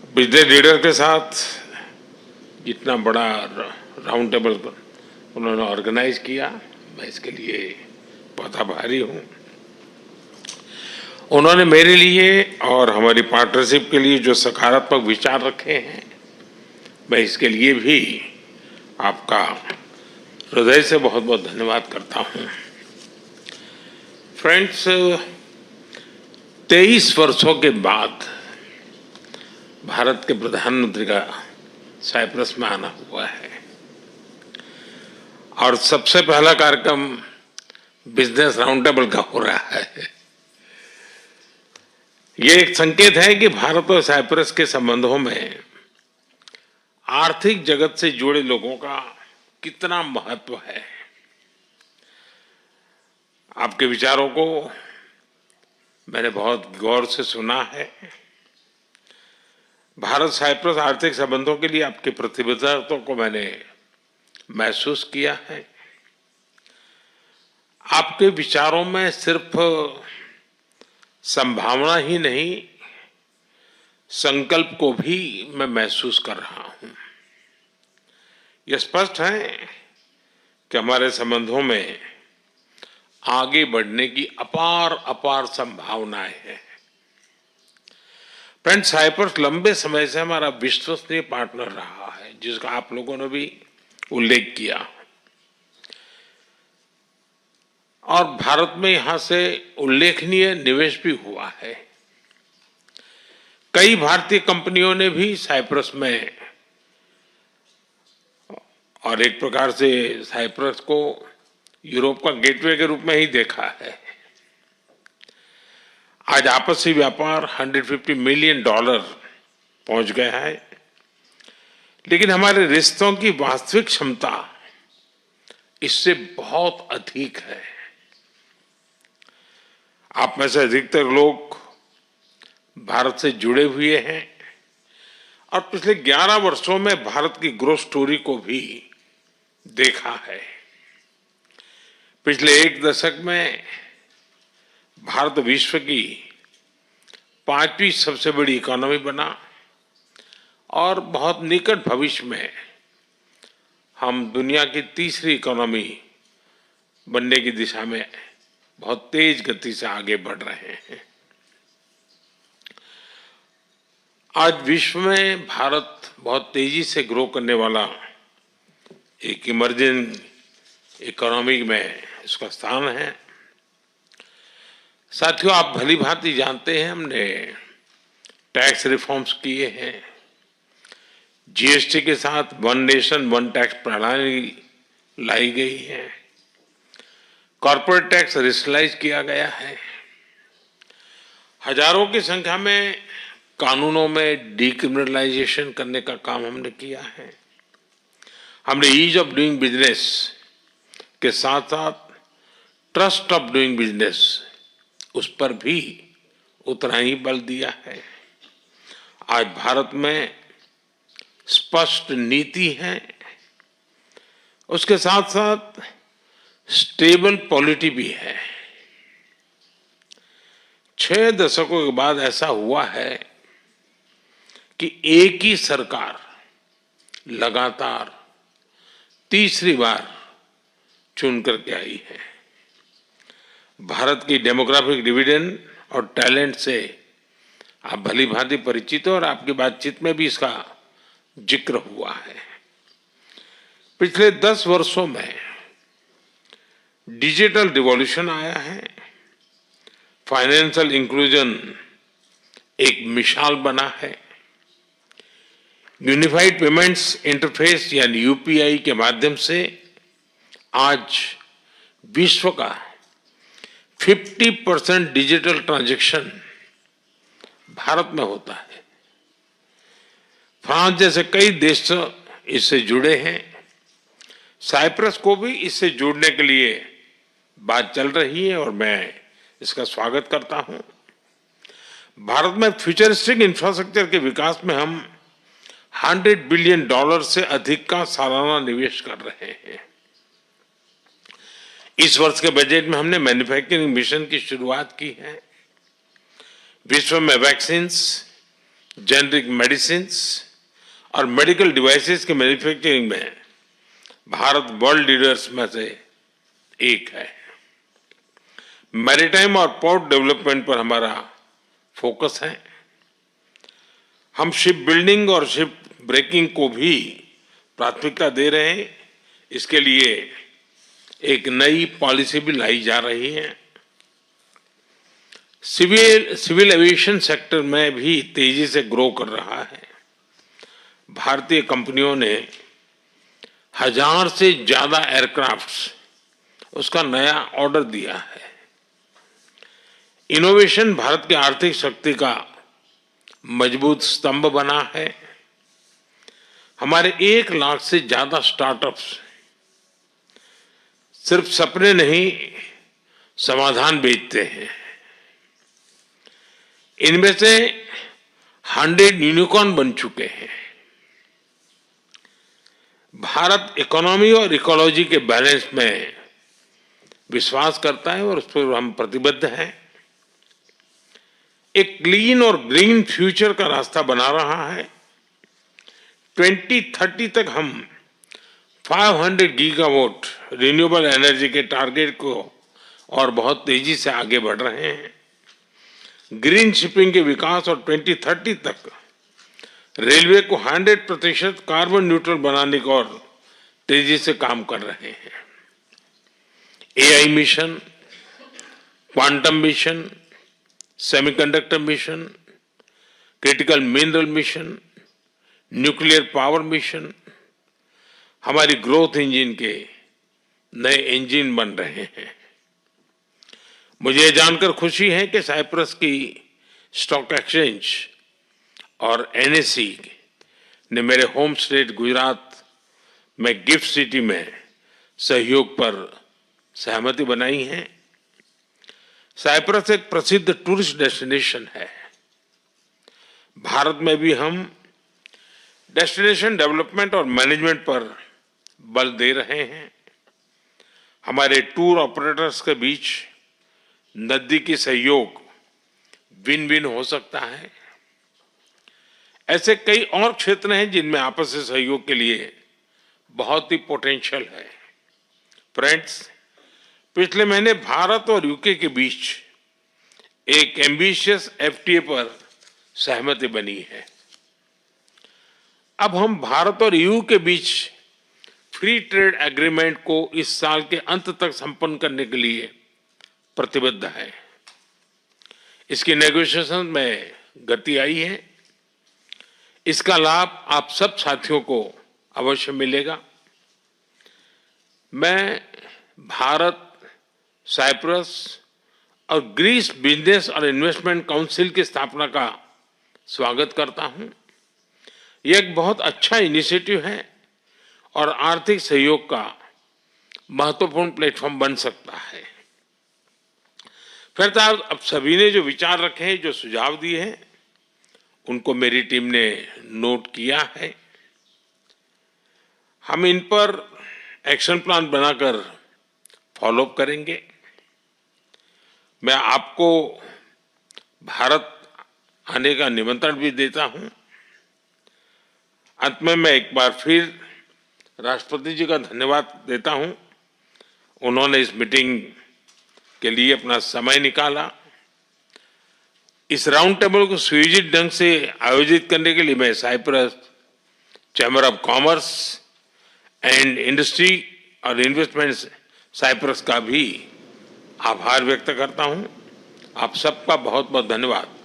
पिछले लीडर के साथ इतना बड़ा राउंड टेबल उन्होंने ऑर्गेनाइज किया, मैं इसके लिए बहुत आभारी हूँ। उन्होंने मेरे लिए और हमारी पार्टनरशिप के लिए जो सकारात्मक विचार रखे हैं, मैं इसके लिए भी आपका हृदय से बहुत बहुत धन्यवाद करता हूँ। फ्रेंड्स, 23 वर्षों के बाद भारत के प्रधानमंत्री का साइप्रस में आना हुआ है और सबसे पहला कार्यक्रम बिजनेस राउंड टेबल का हो रहा है। ये एक संकेत है कि भारत और साइप्रस के संबंधों में आर्थिक जगत से जुड़े लोगों का कितना महत्व है। आपके विचारों को मैंने बहुत गौर से सुना है। भारत साइप्रस आर्थिक संबंधों के लिए आपकी प्रतिबद्धता को मैंने महसूस किया है। आपके विचारों में सिर्फ संभावना ही नहीं, संकल्प को भी मैं महसूस कर रहा हूं। यह स्पष्ट है कि हमारे संबंधों में आगे बढ़ने की अपार अपार संभावनाएं हैं। फ्रेंड, साइप्रस लंबे समय से हमारा विश्वसनीय पार्टनर रहा है, जिसका आप लोगों ने भी उल्लेख किया, और भारत में यहां से उल्लेखनीय निवेश भी हुआ है। कई भारतीय कंपनियों ने भी साइप्रस में, और एक प्रकार से साइप्रस को यूरोप का गेटवे के रूप में ही देखा है। आज आपसी व्यापार $150 मिलियन पहुंच गया है, लेकिन हमारे रिश्तों की वास्तविक क्षमता इससे बहुत अधिक है। आप में से अधिकतर लोग भारत से जुड़े हुए हैं और पिछले 11 वर्षों में भारत की ग्रोथ स्टोरी को भी देखा है। पिछले एक दशक में भारत विश्व की 5वीं सबसे बड़ी इकोनॉमी बना और बहुत निकट भविष्य में हम दुनिया की तीसरी इकोनॉमी बनने की दिशा में बहुत तेज गति से आगे बढ़ रहे हैं। आज विश्व में भारत बहुत तेजी से ग्रो करने वाला एक इमर्जिंग इकोनॉमी में इसका स्थान है। साथियों, आप भली भांति जानते हैं, हमने टैक्स रिफॉर्म्स किए हैं। जीएसटी के साथ वन नेशन वन टैक्स प्रणाली लाई गई है। कॉर्पोरेट टैक्स रेशनलाइज किया गया है। हजारों की संख्या में कानूनों में डीक्रिमिनलाइजेशन करने का काम हमने किया है। हमने ईज ऑफ डूइंग बिजनेस के साथ साथ ट्रस्ट ऑफ डूइंग बिजनेस, उस पर भी उतना ही बल दिया है। आज भारत में स्पष्ट नीति है, उसके साथ साथ स्टेबल पॉलिटी भी है। 6 दशकों के बाद ऐसा हुआ है कि एक ही सरकार लगातार तीसरी बार चुन करके आई है। भारत की डेमोग्राफिक डिविडेंड और टैलेंट से आप भली भांति परिचित हो और आपकी बातचीत में भी इसका जिक्र हुआ है। पिछले 10 वर्षों में डिजिटल रिवॉल्यूशन आया है। फाइनेंशियल इंक्लूजन एक मिसाल बना है। यूनिफाइड पेमेंट्स इंटरफेस यानी यूपीआई के माध्यम से आज विश्व का 50% डिजिटल ट्रांजैक्शन भारत में होता है। फ्रांस जैसे कई देश इससे जुड़े हैं। साइप्रस को भी इससे जुड़ने के लिए बात चल रही है और मैं इसका स्वागत करता हूं। भारत में फ्यूचरिस्टिक इंफ्रास्ट्रक्चर के विकास में हम $100 बिलियन से अधिक का सालाना निवेश कर रहे हैं। इस वर्ष के बजट में हमने मैन्युफैक्चरिंग मिशन की शुरुआत की है। विश्व में वैक्सीन्स जेनरिक मेडिसिन्स और मेडिकल डिवाइसेस के मैन्युफैक्चरिंग में भारत वर्ल्ड लीडर्स में से एक है। मैरीटाइम और पोर्ट डेवलपमेंट पर हमारा फोकस है। हम शिप बिल्डिंग और शिप ब्रेकिंग को भी प्राथमिकता दे रहे हैं। इसके लिए एक नई पॉलिसी भी लाई जा रही है। सिविल एविएशन सेक्टर में भी तेजी से ग्रो कर रहा है। भारतीय कंपनियों ने 1000 से ज्यादा एयरक्राफ्ट्स उसका नया ऑर्डर दिया है। इनोवेशन भारत की आर्थिक शक्ति का मजबूत स्तंभ बना है। हमारे 1 लाख से ज्यादा स्टार्टअप्स सिर्फ सपने नहीं, समाधान बेचते हैं। इनमें से 100 यूनिकॉर्न बन चुके हैं। भारत इकोनॉमी और इकोलॉजी के बैलेंस में विश्वास करता है और उस पर हम प्रतिबद्ध हैं। एक क्लीन और ग्रीन फ्यूचर का रास्ता बना रहा है। 2030 तक हम 500 गीगावाट रिन्यूएबल एनर्जी के टारगेट को और बहुत तेजी से आगे बढ़ रहे हैं। ग्रीन शिपिंग के विकास और 2030 तक रेलवे को 100% कार्बन न्यूट्रल बनाने को और तेजी से काम कर रहे हैं। AI mission, quantum mission, semiconductor mission, critical mineral mission, nuclear power mission हमारी ग्रोथ इंजन के नए इंजन बन रहे हैं। मुझे यह जानकर खुशी है कि साइप्रस की स्टॉक एक्सचेंज और एनएसई ने मेरे होम स्टेट गुजरात में गिफ्ट सिटी में सहयोग पर सहमति बनाई है। साइप्रस एक प्रसिद्ध टूरिस्ट डेस्टिनेशन है। भारत में भी हम डेस्टिनेशन डेवलपमेंट और मैनेजमेंट पर बल दे रहे हैं। हमारे टूर ऑपरेटर्स के बीच नजदीकी सहयोग विन विन हो सकता है। ऐसे कई और क्षेत्र हैं जिनमें आपसी सहयोग के लिए बहुत ही पोटेंशियल है। फ्रेंड्स, पिछले महीने भारत और यूके के बीच एक एम्बिशियस एफटीए पर सहमति बनी है। अब हम भारत और यूके के बीच फ्री ट्रेड एग्रीमेंट को इस साल के अंत तक संपन्न करने के लिए प्रतिबद्ध है। इसकी नेगोशिएशन में गति आई है। इसका लाभ आप सब साथियों को अवश्य मिलेगा। मैं भारत, साइप्रस और ग्रीस बिजनेस और इन्वेस्टमेंट काउंसिल की स्थापना का स्वागत करता हूं। यह एक बहुत अच्छा इनिशिएटिव है और आर्थिक सहयोग का महत्वपूर्ण प्लेटफॉर्म बन सकता है। फिर अब सभी ने जो विचार रखे हैं, जो सुझाव दिए हैं, उनको मेरी टीम ने नोट किया है। हम इन पर एक्शन प्लान बनाकर फॉलोअप करेंगे। मैं आपको भारत आने का निमंत्रण भी देता हूं। अंत में मैं एक बार फिर राष्ट्रपति जी का धन्यवाद देता हूं। उन्होंने इस मीटिंग के लिए अपना समय निकाला। इस राउंड टेबल को सुयोजित ढंग से आयोजित करने के लिए मैं Cyprus chamber of commerce and industry और इन्वेस्टमेंट साइप्रस का भी आभार व्यक्त करता हूं। आप सबका बहुत बहुत धन्यवाद।